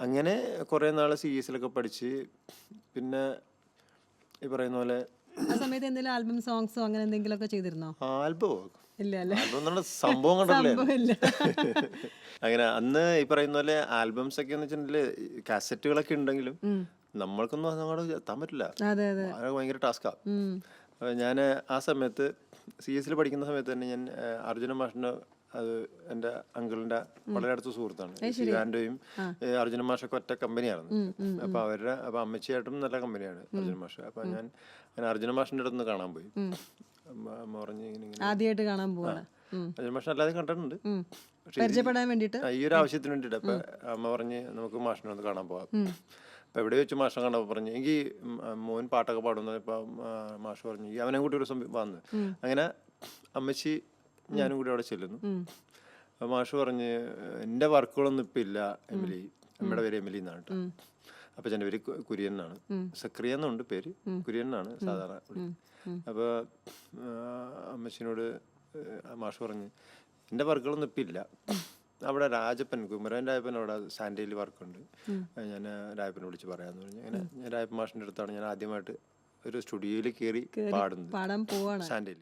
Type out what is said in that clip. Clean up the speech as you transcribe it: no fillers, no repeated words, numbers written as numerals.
അങ്ങനെ കുറേ നാൾ CS പഠിച്ച് പിന്നെ ഈ പറയുന്ന പോലെ ആ സമയത്ത് എന്തെങ്കിലും ആൽബം സോങ്സോ അങ്ങനെ എന്തെങ്കിലുമൊക്കെ ചെയ്തിരുന്നോ? ആൽബമോ ഇല്ല അല്ലേ? ആൽബം എന്നുള്ള സംഭവം കണ്ടല്ലേ. സംഭവമില്ല. അങ്ങനെ അന്ന് ഈ പറയുന്ന പോലെ ആൽബംസ് ഒക്കെ എന്ന് വെച്ചിട്ടുണ്ടെങ്കിൽ കാസറ്റുകളൊക്കെ ഉണ്ടെങ്കിലും നമ്മൾക്കൊന്നും അങ്ങോട്ട് എത്താൻ പറ്റില്ല. അതെ അതെ. അത് ഭയങ്കര ടാസ്കാണ്. ഞാൻ ആ സമയത്ത് CS പഠിക്കുന്ന സമയത്ത് തന്നെ ഞാൻ അർജുന മാഷിൻ്റെ, അത് എൻ്റെ അങ്കിളിൻ്റെ വളരെ അടുത്ത സുഹൃത്താണ്. ശിവാൻ്റെയും അർജുന മാഷൊക്കെ ഒറ്റ കമ്പനിയായിരുന്നു. അപ്പോൾ അമ്മച്ചിയായിട്ടും നല്ല കമ്പനിയാണ് അർജുന മാഷ്. അപ്പോൾ ഞാൻ അർജുന മാഷിൻ്റെ അടുത്ത് നിന്ന് കാണാൻ പോയി. അമ്മ പറഞ്ഞ് ഇങ്ങനെ ആദ്യമായിട്ട് കാണാൻ പോവാണ്. അർജുന മാഷിനെ അല്ലാതെ കണ്ടിട്ടുണ്ട്, പക്ഷേ പരിചയപ്പെടാൻ വേണ്ടിട്ട് ഈ ഒരു ആവശ്യത്തിന് വേണ്ടിയിട്ട്. അപ്പം അമ്മ പറഞ്ഞ് നമുക്ക് മാഷിനെ ഒന്ന് കാണാൻ പോവാം. അപ്പം എവിടെ വെച്ച് മാഷിനെ കണ്ടപ്പോൾ പറഞ്ഞു എനിക്ക് മോൻ പാട്ടൊക്കെ പാടുന്നത്. ഇപ്പം മാഷ് പറഞ്ഞു അവനെ കൂട്ടി ഒരു ദിവസം വന്ന്. അങ്ങനെ അമ്മച്ചി ഞാനും കൂടി അവിടെ ചെല്ലുന്നു. അപ്പം മാഷ് പറഞ്ഞ് എൻ്റെ വർക്കുകളൊന്നും ഇപ്പം ഇല്ല എമിലി, നമ്മുടെ പേര് എമിലി എന്നാണ് കേട്ടോ. അപ്പം എൻ്റെ പേര് കുര്യൻ എന്നാണ്, സക്രിയ എന്നുണ്ട് പേര്, കുര്യൻ എന്നാണ് സാധാരണ. അപ്പോൾ അമ്മച്ചിനോട് മാഷ് പറഞ്ഞ് എൻ്റെ വർക്കുകളൊന്നും ഇപ്പം ഇല്ല, അവിടെ രാജപ്പൻ, കുമരൻ രാജപ്പൻ അവിടെ സാൻഡയിൽ വർക്കുണ്ട്, ഞാൻ രാജപ്പനെ വിളിച്ച് പറയാമെന്ന് പറഞ്ഞു. അങ്ങനെ ഞാൻ രാജപ്പൻ മാഷിൻ്റെ അടുത്താണ് ഞാൻ ആദ്യമായിട്ട് ഒരു സ്റ്റുഡിയോയിൽ കയറി പാടുന്നത്, പാടാൻ പോവാണ് സാൻഡയിൽ.